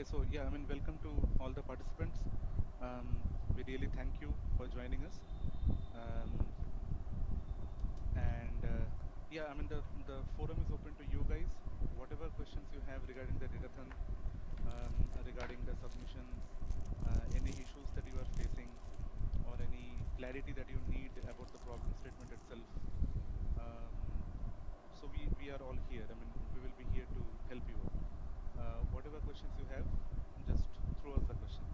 So yeah, I mean, welcome to all the participants. We really thank you for joining us. Um, and yeah, I mean, the forum is open to you guys. Whatever questions you have regarding the Datathon, regarding the submissions, any issues that you are facing, or any clarity that you need about the problem statement itself. Um, so we are all here. I mean, we will be here to help you out. Whatever questions you have, just throw us the questions.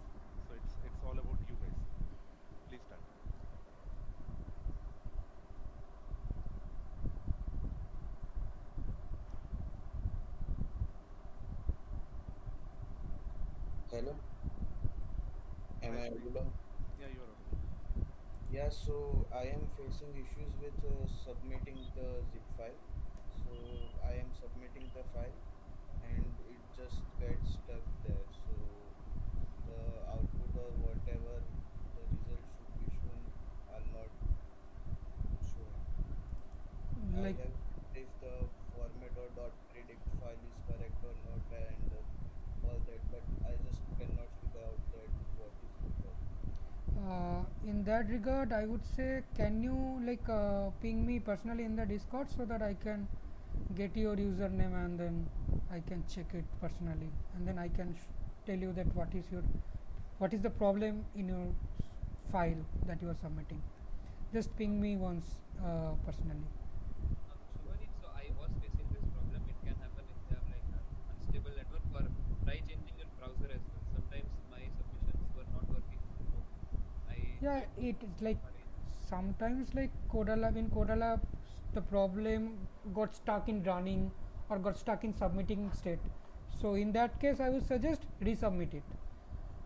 So it's all about you guys. Please start. Hello, am Hi I Sunny. audible? Yeah, you are audible. Yeah, so I am facing issues with submitting the zip file. So I am submitting the file and it just gets stuck there. So the output or whatever the results should be shown are not showing. I Like, have checked if the format or .predict file is correct or not and all that, but I just cannot figure out that what is the problem. in that regard, I would say, can you ping me personally in the Discord so that I can get your username and then I can check it personally, and then I can tell you that what is the problem in your file that you are submitting. Just ping me once personally. Shubhani, so I was facing this problem. It can happen if you have like a unstable network, or try changing your browser as well. Sometimes my submissions were not working, so I Yeah, tried to it is like arrange. sometimes like Codalab in Codalab the problem got stuck in running or got stuck in submitting state. So in that case, I would suggest resubmit it,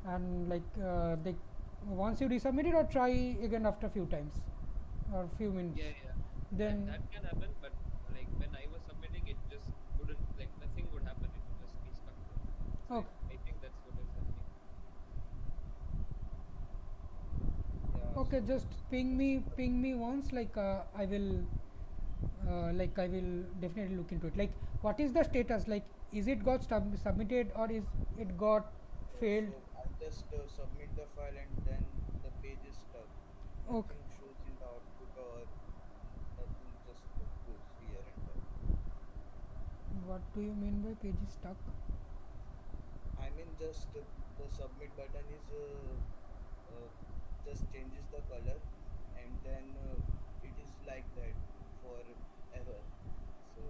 and they once you resubmit it or try again after few times or few Yeah, minutes. yeah, Then that can happen. But like when I was submitting, it just wouldn't, like nothing would happen. It would just be stuck there. So okay, I think that's what is happening. Yeah, okay, so just that's ping me once. I will definitely look into it. Like, what is the status? Like, is it got submitted or is it got failed? so I just submit the file and then the page is stuck. Okay, Nothing shows in the output or nothing just goes here and there. what do you mean by page is stuck? I mean, just the submit button is uh, just changes the color and then it is like that forever. So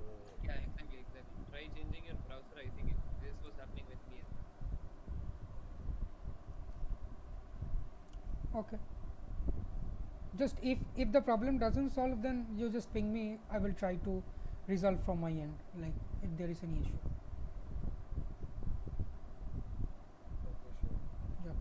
Yeah, exactly, exactly. Try changing your browser. I think this was happening with me as well. Okay, just if the problem doesn't solve, then you just ping me. I will try to resolve from my end, like if there is any issue. okay, sure. Yeah.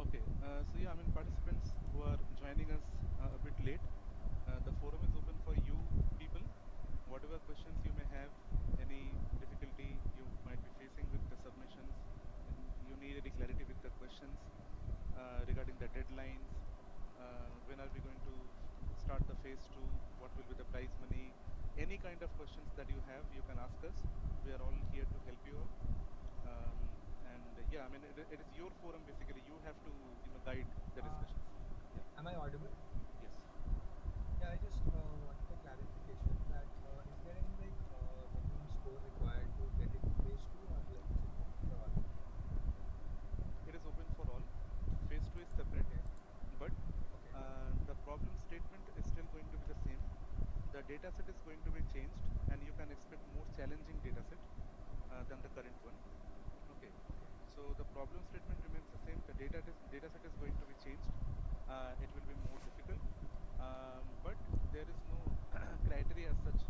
Okay. So yeah, I mean, participants who are joining us a bit late, the forum is open for you people. Whatever questions you may have, any difficulty you might be facing with the submissions, and you need any clarity with the questions regarding the deadlines, when are we going to start the phase 2, what will be the prize money, any kind of questions that you have, you can ask us. We are all here to help you out. And yeah, I mean, it is your forum basically. You have to, guide the Uh, discussions. Yeah. am I audible? Yes. Yeah, I just wanted a clarification that is there any minimum score required to get into phase two, or like is it open for all? It is open for all. Phase 2 is separate, Okay, but okay, the problem statement is still going to be the same. The dataset is going to be changed, and you can expect more challenging dataset than the current one. Okay. okay. So the problem statement remains the same. The dataset is going to be changed. It will be more difficult, but there is no criteria as such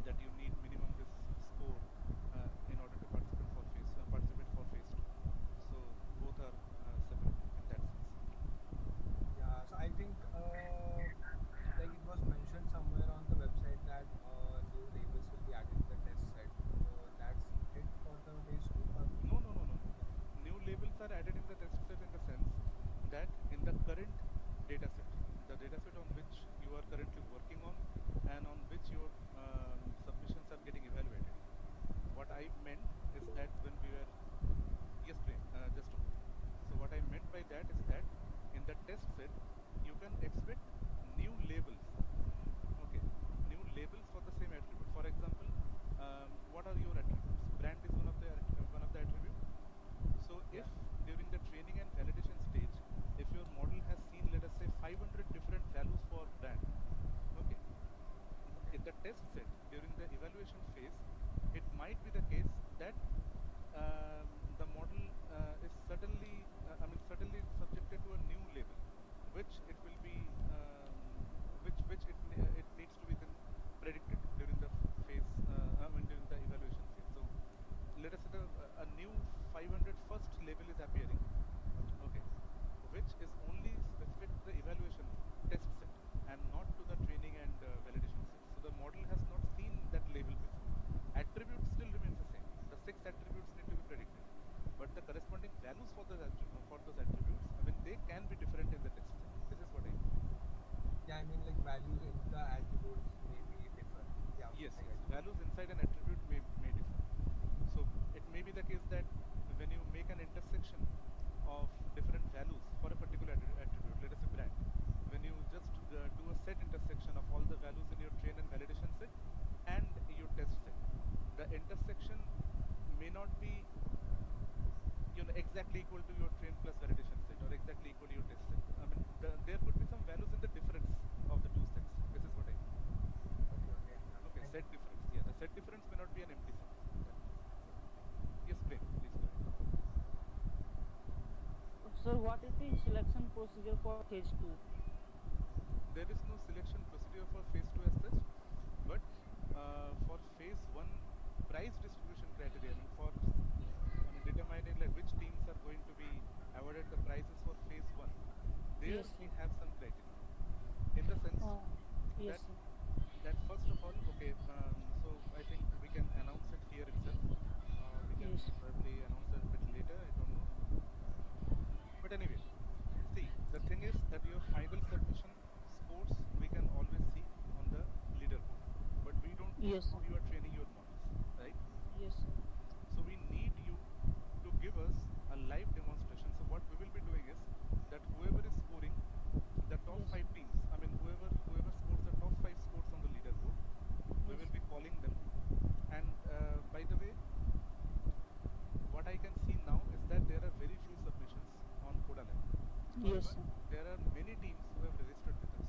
that you need minimum this score in order to participate for phase 2. So both are separate in that sense. Yeah, so I think like it was in the test set during the evaluation phase, it might be the case that the model is certainly, certainly subjected to a new label, which it will be, which it needs to be then predicted during the phase, during the evaluation phase. So let us say a new 500 first label is appearing, okay, which is only specific to the evaluation test set and not to the training and validation set. So the model has not seen that label before. Attribute still remains the same. The 6 attributes need to be predicted, but the corresponding values for for those attributes, they can be different in the test set. This is what I mean. Yeah, I mean like values in the attributes may be differ. Yeah, okay, Yes, I yes. got you. Values inside an attribute may differ. So it may be the case that when you make an intersection of different values for a particular attribute, let us say brand, when you just do a set intersection of all the values in your train and validation set and your test set, the intersection may not be exactly equal to your train plus validation set or exactly equal to your test set. There could be some values in the difference of the two sets. This is what I mean. Okay, okay, yeah, Okay, thank you. set difference. Yeah, the set difference may not be an empty set. Yeah. Yes, Prem, please go ahead. So what is the selection procedure for phase 2? There is no selection procedure for phase 2 as such, but for phase 1 price distribution criteria, determining like which teams are going to be awarded the prizes for phase 1, there Yes, we sir. have some criteria in the sense Uh, yes, that sir. first of all, okay, so I think we can announce it here itself, or we can Yes, probably announce it a bit later, I don't know. But anyway, see, the thing is that your final submission scores we can always see on the leaderboard, but we don't know yes, how sir. you are training your models, right? Yes, sir. So we need you to give us a live demonstration. So what we will be doing is that whoever is scoring the top Yes, five sir. teams, whoever scores the top five scores on the leaderboard, we Yes, will sir. be calling them. And by the way, what I can see now is that there are very few submissions on CodaLab. Yes, However, sir. there are many teams who have registered with us.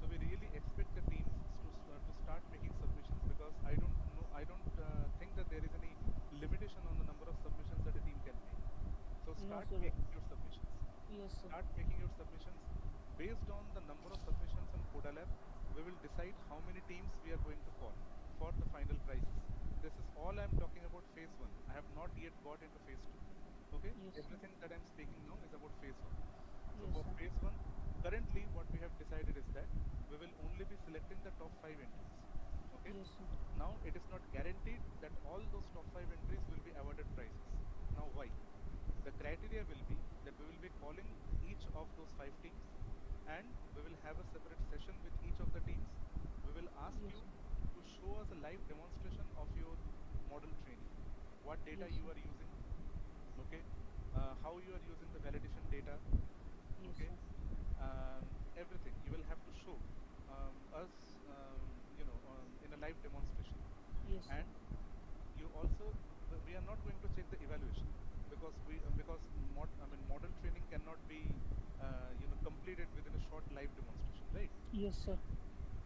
So we really expect the teams to start making submissions, because I don't think that there is any limitation on the number of submissions that a team can make. So No, start sir. making your submissions. Yes, sir. Start making your submissions. Based on the number of submissions on CodaLab, we will decide how many teams we are going to call for the final prizes. This is all I'm talking about phase 1. I have not yet got into phase 2. Okay? Yes, sir. Everything that I'm speaking now is about phase 1. So Yes, for sir. phase 1, currently what we have decided is that we will only be selecting the top 5 entries. Okay? Yes, sir. Now it is not guaranteed that all those top 5 entries will be awarded prizes. Now why? The criteria will be that we will be calling each of those 5 teams, and we will have a separate session with each of the teams. We will ask Yes, you sir. to show us a live demonstration of your model training, what data Yes, you sir. are using, okay, how you are using the validation data, Yes, okay, sir. everything you will have to show us, in a live demonstration. Yes, sir. And you also, we are not going to check the evaluation, because model training cannot be completed within a short live demonstration, right? Yes, sir.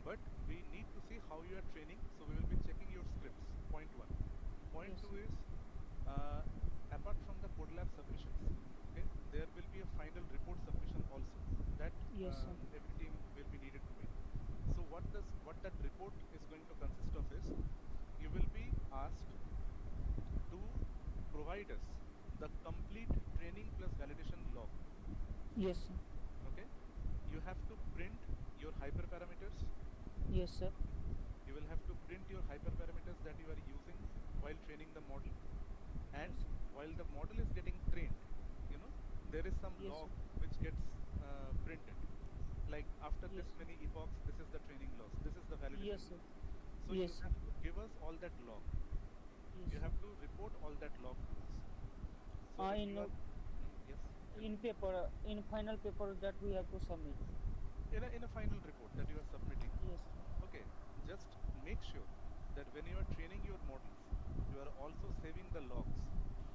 But we need to see how you are training, so we will be checking your scripts. Point 1. Point Yes, 2 sir. is, uh, apart from the CodeLab submissions, okay, there will be a final report submission also that Yes, sir. every team will be needed to make. So what that report is going to consist of is, you will be asked to provide us the complete training plus validation log. Yes, sir. Okay, you have to print your hyperparameters. Yes, sir. You will have to print your hyperparameters that you are using while training the model. Yes, And sir. while the model is getting trained, there is some Yes, sir. log which gets printed. Like after Yes, this sir. many epochs, this is the training loss, this is the Yes, validation sir. loss. So Yes, you sir. have to give us all that log. Yes, You sir. have to report all that log to us. So if In you are, yes, tell me. in paper, in final paper that we have to submit. In a final report that you are submitting, Yes, sir. okay, just make sure that when you are training your models, you are also saving the logs.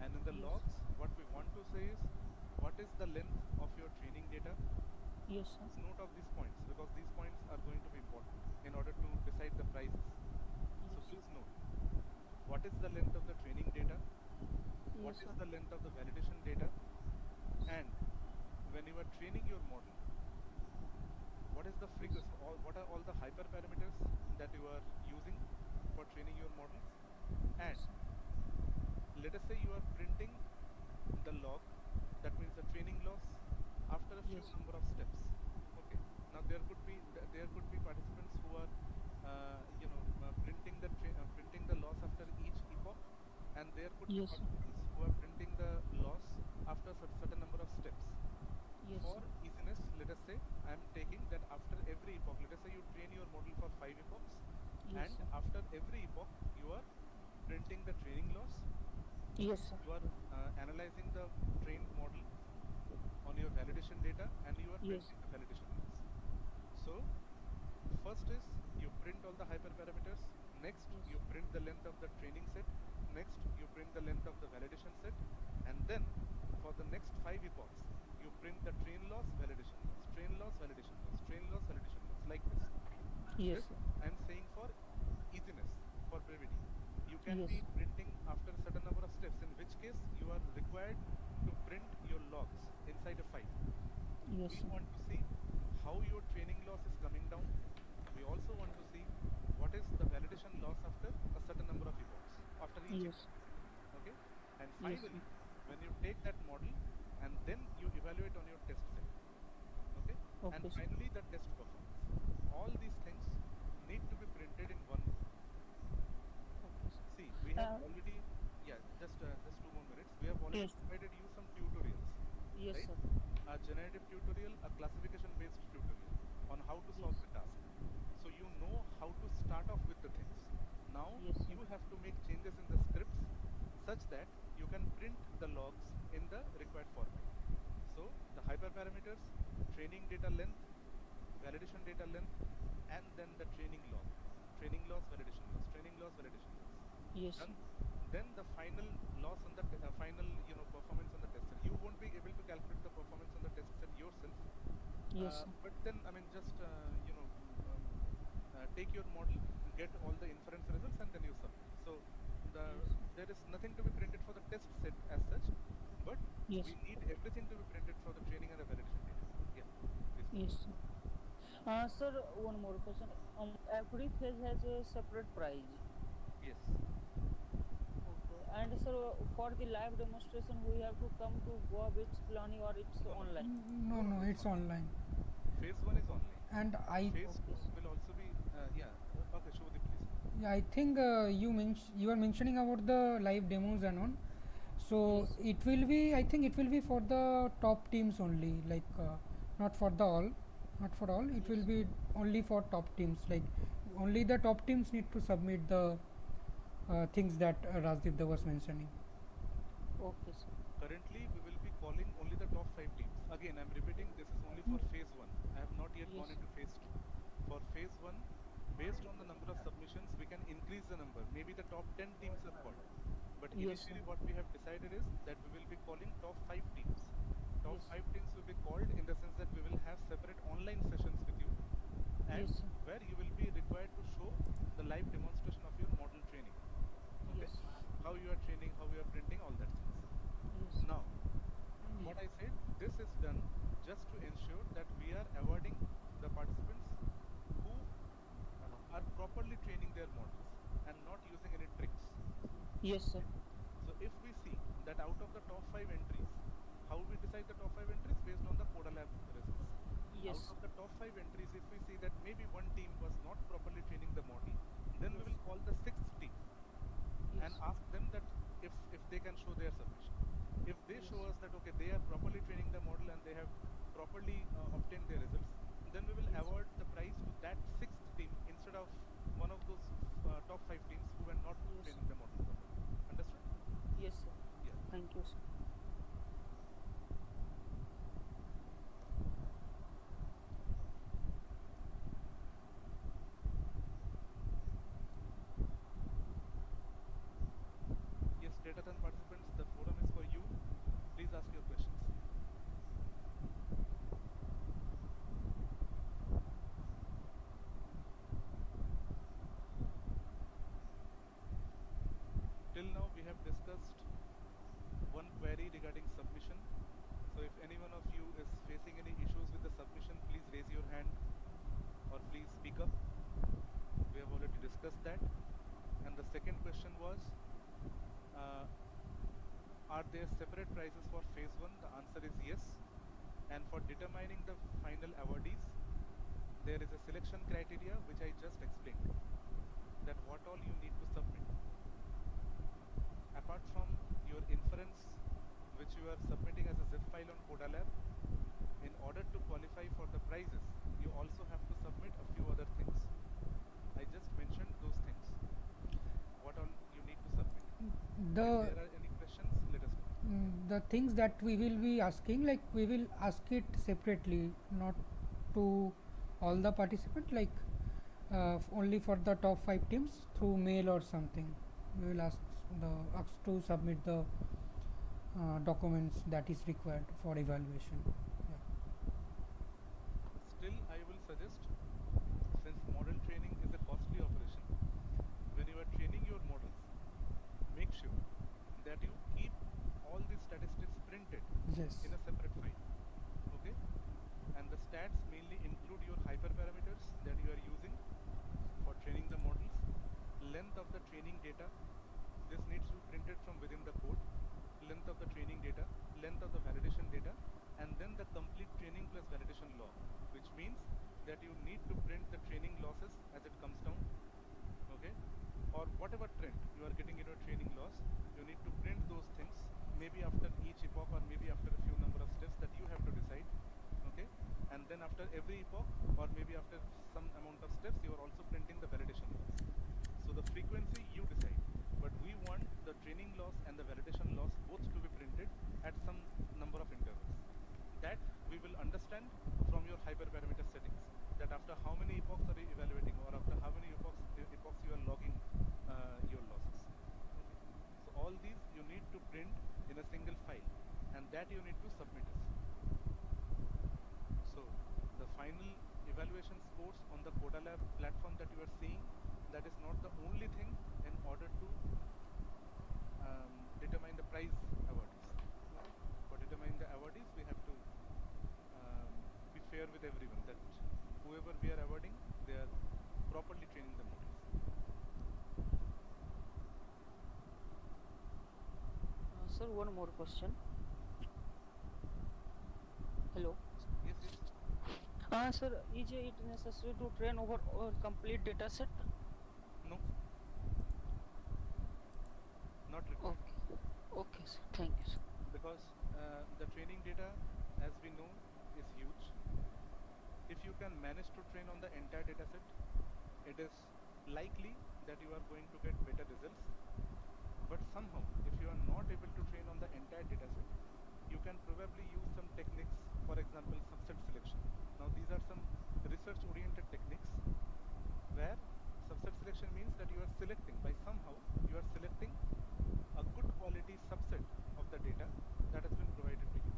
And in the Yes. logs, what we want to say is, what is the length of your training data? Yes, sir. Note of these points, because these points are going to be important in order to decide the prizes. what is the length of the training data, what Yes, is sir. the length of the validation data, and when you are training your model, what is the Yes. frequency, what are all the hyperparameters that you are using for training your models, and Yes, sir. let us say you are printing the log, that means the training loss, after a few Yes. number of steps. Okay, now there could be participants who are printing the loss after each epoch, and there could be Yes, sir. participants who are printing the loss after certain number of steps. Yes, For sir. easiness, let us say I am taking that after every epoch, let us say you train your model for 5 epochs, Yes, and sir. after every epoch you are printing the training loss, Yes, sir. you are analyzing the trained model on your validation data, and you are Yes. printing the validation loss. So first is you print all the hyperparameters, next Yes. you print the length of the training set, next you print the length of the validation set, and then for the next 5 epochs you print the train loss, validation loss, train loss, validation loss, train loss, validation loss, like this. Yes, This sir. I am saying for easiness, for brevity. You can Yes. be printing after a certain number of steps, in which case you are required to print your logs inside a file. Yes, We sir. want to see how your training loss is coming down. We also want to see what is the validation loss after a certain number of epochs, after each Yes. epoch. Okay? And Yes, sir. finally, when you take that model and then you evaluate on your test set. Okay? And Okay, sir. finally, the test performance. All these things need to be printed in one go. Okay, sir. See, we have Uh, already, yeah, just 2 more minutes. We have already yes. provided you some tutorials, Yes, right? sir. A generative tutorial, a classification-based tutorial on how to Yes. solve the task. So you know how to start off with the things. Now Yes, sir. you have to make changes in the scripts such that you can print the logs in the required format. So the hyperparameters, training data length, validation data length, and then the training log, training loss, validation loss, training loss, validation loss. Yes, sir. Then, then the final loss on the final performance on the test set. You won't be able to calculate the performance on the test set yourself, Yes, sir. but then I mean just take your model, get all the inference results, and then you submit. So Yes, sir. there is nothing to be printed for the test set as such, but Yes. we need everything to be printed for the training and the validation data. Yeah, please go Yes, ahead. sir. Sir, one more question. Every phase has a separate price. Yes. Okay. And sir, for the live demonstration, we have to come to Goa Beach Pilani or it's No, no, online. No, no, no. no, It's it's online. online. Phase one is online. And I, Phase Okay, two sir. will also be yeah. Okay, Shubhadeep, please. yeah, I think you are mentioning about the live demos and on. So Yes, sir. it will be. I think it will be for the top teams only. Like not for the all, not for all. It Yes, will sir. be only for top teams. Like only the top teams need to submit the things that Rajdeep was mentioning. Okay, sir. Currently, we will be calling only the top 5 teams. Again, I'm repeating, this is only for phase one. I have not yet Yes, gone sir. into phase two. For phase one, based on the number of submissions, we can increase the number. Maybe the top 10 teams are called. But Yes, sir. initially, what we have decided is that we will be calling top 5 teams. Top Yes. 5 teams will be called in the sense that we will have separate online sessions with you, and Yes, sir. where you will be required to show the live demonstration of your model training. Okay? Yes. How you are training, how you are printing, all that things. Yes. Now, what I said, this is done just to ensure that we are awarding the participants who are properly training their models and not using any tricks. Yes, sir. Okay? So if we see that out of the top 5 entries, how we decide the top 5 entries based on the Coda Lab results. Yes. Out of the top 5 entries, if we see that maybe one team was not properly training the model, then we Yes. will call the sixth team Yes. and ask them that if they can show their submission. If they Yes. show us that okay, they are properly training the model and they have properly obtained their results, then we will Yes. award the prize to that sixth team instead of one of those top 5 teams who were not Yes. training the model properly. Understood? Yes, sir. Yeah. Thank you, sir. Yes, Datathon participants, the forum is for you. Please ask your questions. discussed one query regarding submission. So if any one of you is facing any issues with the submission, please raise your hand or please speak up. We have already discussed that. And the second question was, uh, are there separate prices for phase one? The answer is yes. And for determining the final awardees, there is a selection criteria which I just explained, that what all you need to submit. Apart from your inference, which you are submitting as a zip file on Codalab, in order to qualify for the prizes, you also have to submit a few other things. I just mentioned those things, what all you need to submit. If the there are any questions, let us know. the things that we will be asking, like we will ask it separately, not to all the participants, like only for the top 5 teams through mail or something. We will ask to submit the documents that is required for evaluation. Yeah. Still, I will suggest, since model training is a costly operation, when you are training your models, make sure that you keep all the statistics printed Yes. in a separate file. Okay? And the stats mainly include your hyperparameters that you are using for training the models, length of the training data. This needs to be printed from within the code, length of the training data, length of the validation data, and then the complete training plus validation log, which means that you need to print the training losses as it comes down. Okay? Or whatever trend you are getting in your training loss, you need to print those things, maybe after each epoch or maybe after a few number of steps that you have to decide. Okay? And then after every epoch or maybe after some amount of steps, you are also printing the validation loss. So the frequency you decide, but we want the training loss and the validation loss both to be printed at some number of intervals. That we will understand from your hyperparameter settings, that after how many epochs are you evaluating, or after how many epochs you are logging your losses. Okay? So all these you need to print in a single file, and that you need to submit us. So the final evaluation scores on the Codalab platform that you are seeing, that is not the only thing in order to determine the prize awardees. Okay? For determining the awardees, we have to be fair with everyone, that whoever we are awarding, they are properly training the models. Sir, one more question. Hello. Yes, yes. Sir, is it necessary to train over a complete data set? No, not required. Okay. Okay, sir. Thank you, sir. Because the training data, as we know, is huge. If you can manage to train on the entire data set, it is likely that you are going to get better results. But somehow, if you are not able to train on the entire data set, you can probably use some techniques, for example, subset selection. Now, these are some research oriented techniques where subset selection means that you are selecting, by somehow, you are selecting a good quality subset of the data that has been provided to you,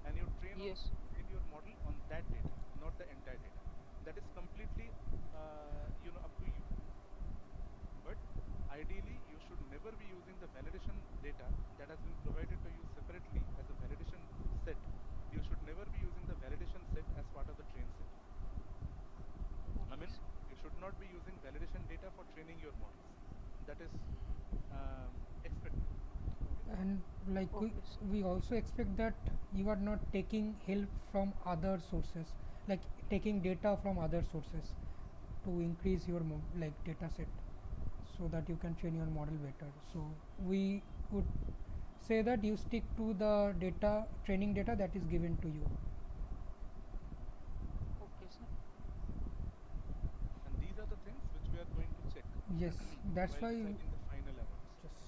and you Yes. train your model on that data, not the entire data. That is completely up to you. But ideally, you should never be using the validation data that has been provided to you separately as a validation set. You should never be using the validation set as part of the train set. I Okay, mean, sir. you should not be using validation data for training your models. That is expected. Okay? And like Okay, sir. we also expect that you are not taking help from other sources, like taking data from other sources to increase your like data set, so that you can train your model better. So we would say that you stick to the data, training data that is given to you. Okay, sir. And these are the things which we are going to check Yes, that's while why. deciding the final awards. Just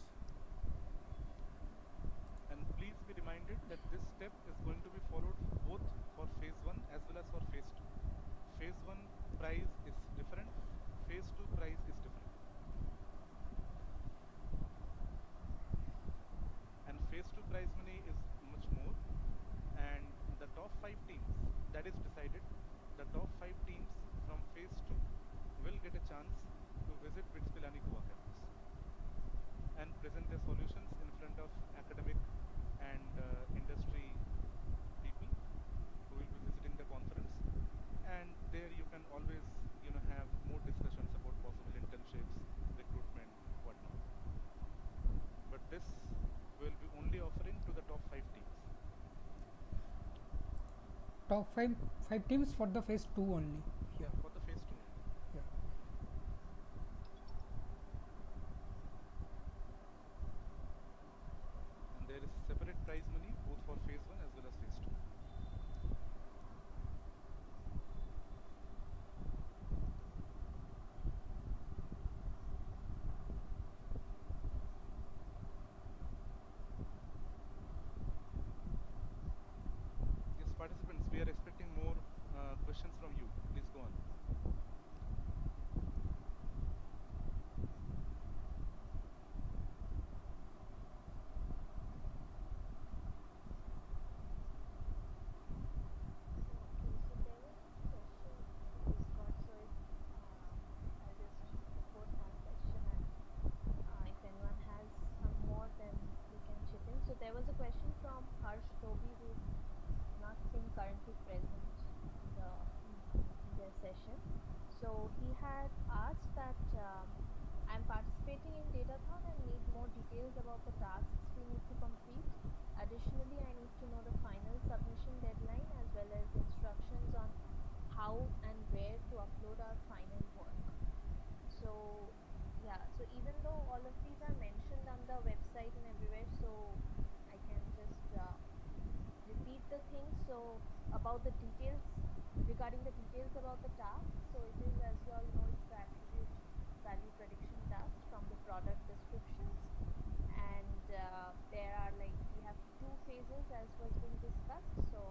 And please be reminded that this step is going to be followed both for phase 1 as well as for phase 2. Phase 1 price is different, phase 2 price is different. And phase 2 prize money is much more. And the top 5 teams, that is decided, the top 5 teams from phase 2 will get a chance to visit BITS Pilani Goa campus. and present their solutions in front of academic and industry people who will be visiting the conference. And there you can always have more discussions about possible internships, recruitment, whatnot. But this will be only offering to the top 5 teams. Top five teams for the phase 2 only. Yeah, for the phase 2 only. Yeah. And there is separate prize money both for phase 1 as well as phase 2. Yes, participants, we are expecting more questions from you. Please go on. So, okay, so there was this question in Discord. So, if I'll just pose one question, and if anyone has some more, then we can chip in. So, there was a question from Harsh Toby, who's not seen currently present in in their session. So, he had asked that I'm participating in Datathon and need more details about the tasks we need to complete. Additionally, I need to know the final submission deadline as well as instructions on how and where to upload our final work. So, yeah, so even though all of these are mentioned on the website and everywhere, so I can just repeat the things. So, about the details, regarding the details about the task, so it is, as you all know, it's the attribute value prediction task from the product descriptions. And there are, like, we have two phases as was being discussed. So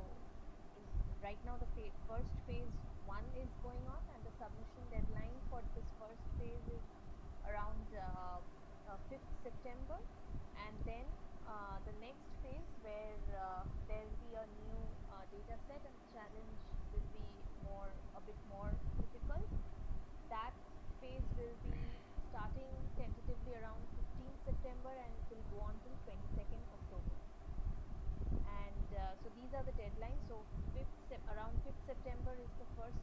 in right now the first phase 1 is going on, and the submission deadline for this first phase is around 5th September. And then the next phase, where there will be a new data set and the challenge will be a bit more difficult. That phase will be starting tentatively around 15th September, and it will go on till 22nd October. And so these are the deadlines. So around 5th September is the first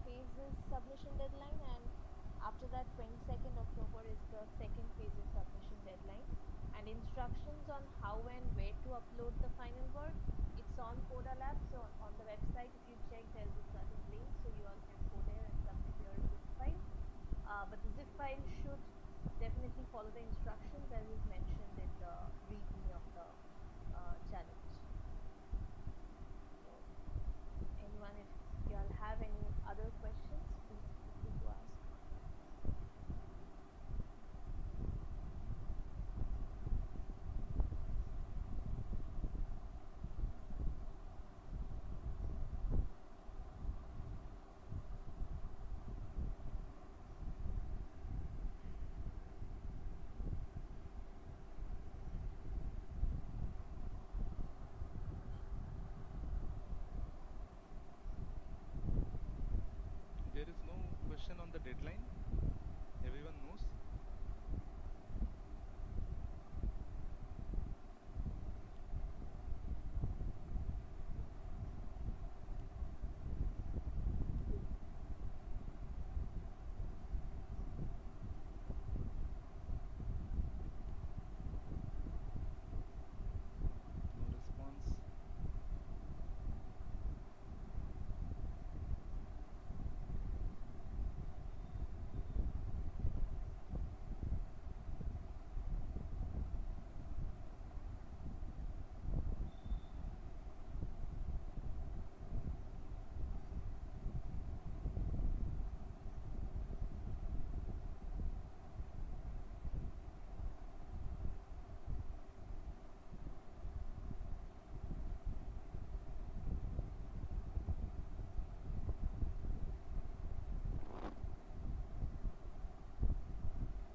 phase's submission deadline, and after that 22nd October is the second phase's submission deadline. And instructions on how and where to upload the final work, it's on Coda Lab. So on the website, if you check, there's a certain link, so you all can go there and submit your zip file. But the zip file should definitely follow the instructions as is mentioned in the README of the challenge. So, anyone, if you all have any other questions, please feel free to ask. There is no question on the deadline. Everyone knows. No response.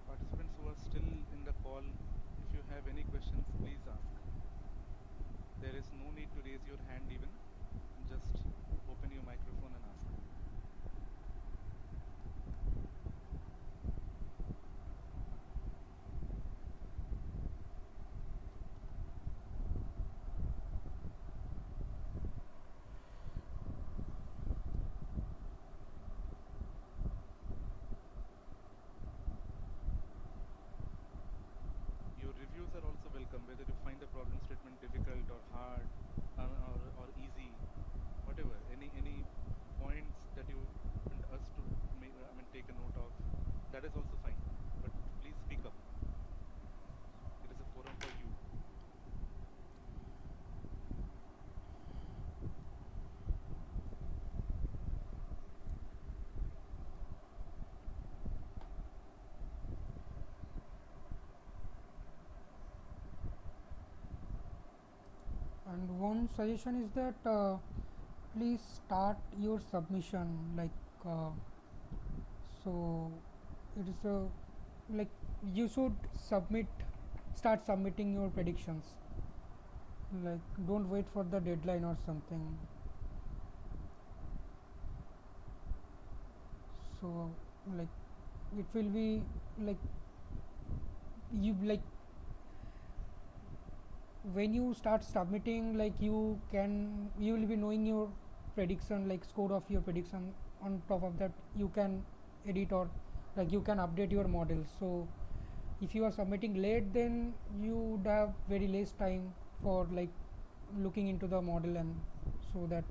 Participants who are still in the call, if you have any questions, please ask. There is no need to raise your hand even. Just open your microphone and ask. whether you find the problem statement difficult or hard, or easy, whatever, any points that you want us to take a note of, that is also fine. But please speak up. It is a forum for you. And one suggestion is that please start your submission like uh, so it is a like you should submit start submitting your predictions, like don't wait for the deadline or something. So like it will be like you like when you start submitting, like you will be knowing your prediction, like score of your prediction. On top of that, you can edit or like you can update your model. So if you are submitting late, then you would have very less time for like looking into the model, and so that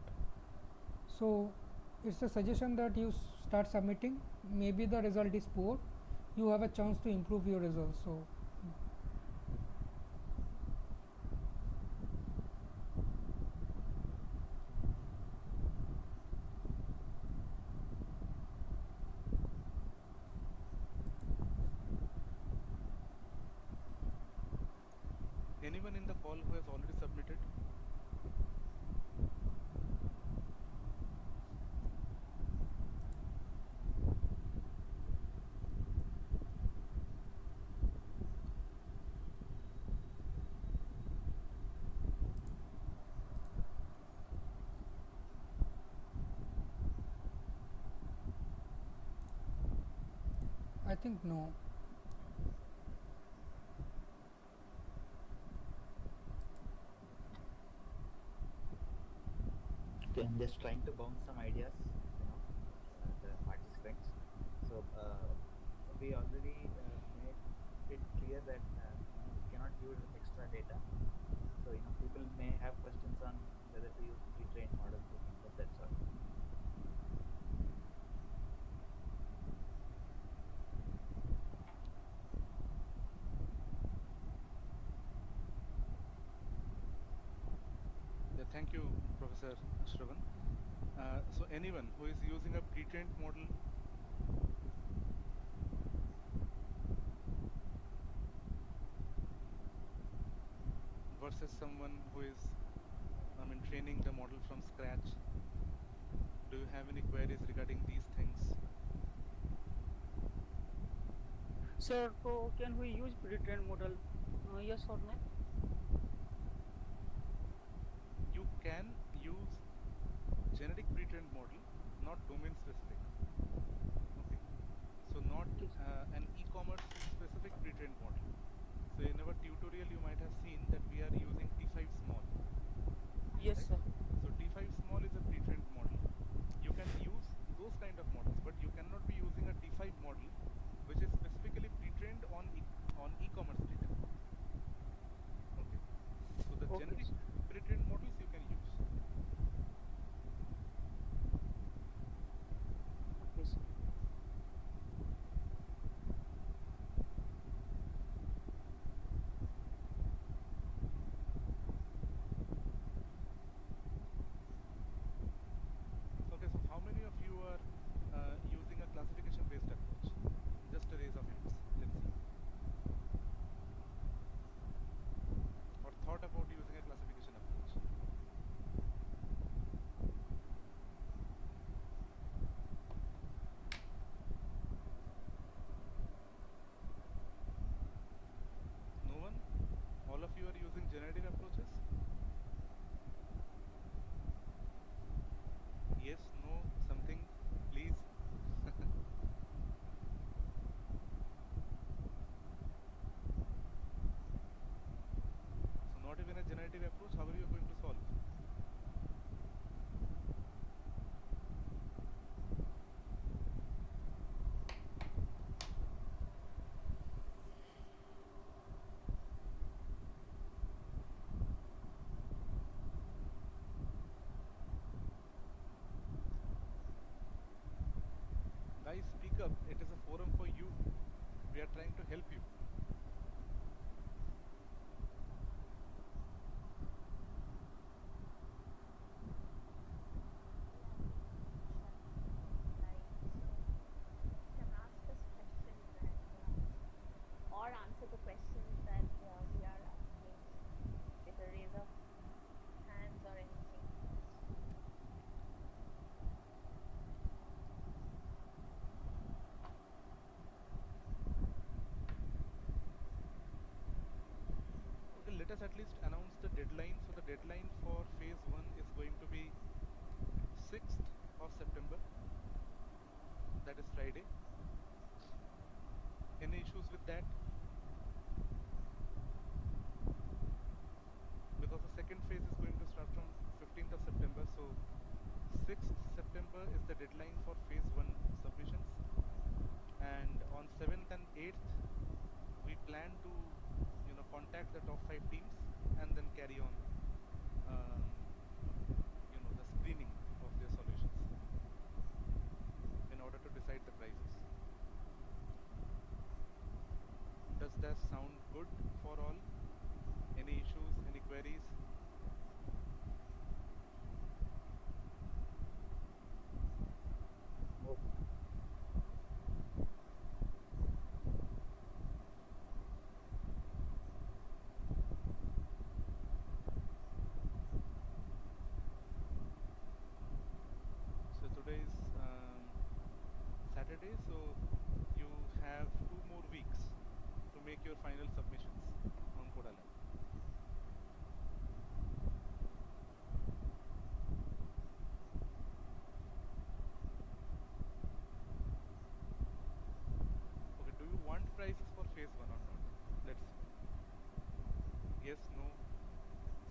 so it's a suggestion that you start submitting. Maybe the result is poor, you have a chance to improve your results. So Anyone in the call who has already submitted? I think no. Okay, I'm just trying to bounce some ideas, the participants. So we already made it clear that we cannot use extra data. So people may have questions on whether to use pre-trained models or things of that sort. Yeah, thank you, Professor Shravan. So anyone who is using a pre-trained model, versus someone who is training the model from scratch, do you have any queries regarding these things? Sir, so can we use pre-trained model? Yes or no? You can use generic pre-trained model, not domain specific. Okay, so not Okay. an e-commerce specific pre-trained model. So in our tutorial, you might have seen that we are using T5 small, Yes, right? sir. So T5 small is a pre-trained model. You can use those kind of models, but you cannot be using a T5 model, which is specifically pre-trained on e-commerce data. Okay, so the Okay, generic sir. pre-trained models you can use. Okay, sir. speak up. It is a forum for you. We are trying to help you. Yeah, that's right. So you can ask us questions and or answer the questions that we are asking with a raise of hands or anything. Okay, let us at least announce the deadline. So the deadline for phase 1 is going to be 6th of September. That is Friday. Any issues with that? Because the second phase is going to start from 15th of September. So 6th September is the deadline for phase 1 submissions. And on 7th and 8th, we plan to contact the top 5 teams and then carry on um, the screening of their solutions in order to decide the prices. Does that sound good for all? Any issues, any queries? Okay. So today is Saturday, so you have 2 more weeks to make your final submissions on CodaLab. Okay, do you want prizes for phase 1 or not? Let's see. Yes, no.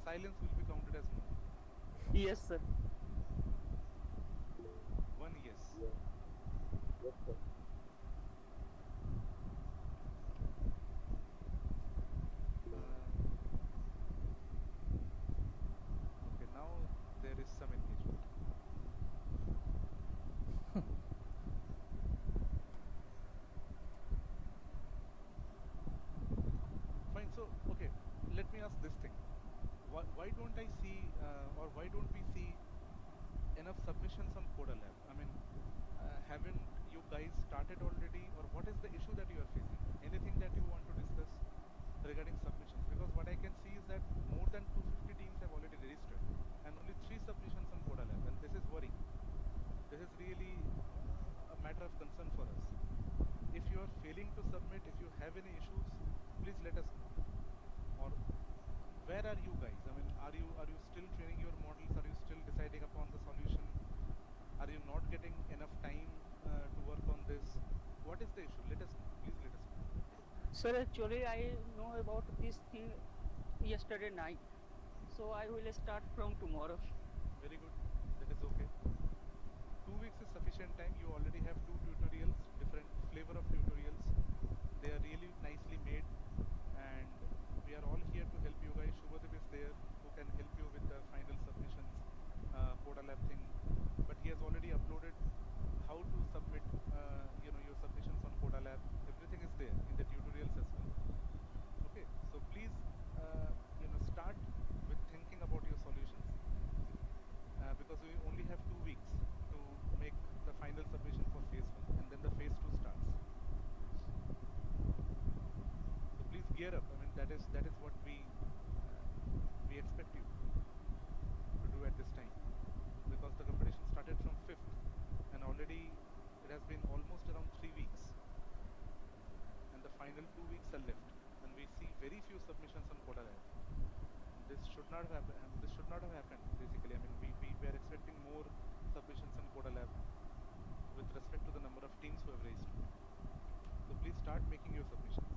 Silence will be counted as no. Yes, sir. One yes. Yeah. Yes, sir. Um, okay, now there is some engagement. Fine. So, okay, let me ask this thing. Why don't I see, or why don't we see enough submissions on CodaLab? I mean, haven't you guys started already, or what is the issue that you are facing? Anything that you want to discuss regarding submissions? Because what I can see is that more than 250 teams have already registered, and only 3 submissions on CodaLab, and this is worrying. This is really a matter of concern for us. If you are failing to submit, if you have any issues, please let us know. Or where are you guys? I mean, are you still training your models? Are you still deciding upon the solution? Are you not getting enough time to work on this? What is the issue? Let us know. Please let us know. Sir, actually, I know about this thing yesterday night. So I will start from tomorrow. Very good. That is okay. 2 weeks is sufficient time. You already have 2 tutorials, different flavor of tutorials. They are really nicely made, and we are all here to help you guys. Shubhadev is there who can help you with the final submissions, CodaLab thing. But he has already uploaded how to submit, your submissions on CodaLab. Everything is there in the tutorials as well. Okay, so please, start with thinking about your solutions, because we only have 2 weeks to make the final submission for phase 1, and then the phase 2 starts. So please gear up. I mean, that is what uh, we expect you to do at this time, because the competition started from 5th, and already it has been almost around 3 weeks, and the final 2 weeks are left, and we see very few submissions on CodaLab. This should not have happened. This should not have happened. Basically, I mean, we were expecting more submissions on CodaLab with respect to the number of teams who have registered. So please start making your submissions.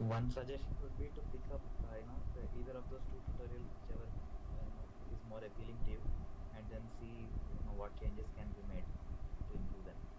One suggestion would be to pick up, either of those two tutorials, whichever is more appealing to you, and then see what changes can be made to improve them.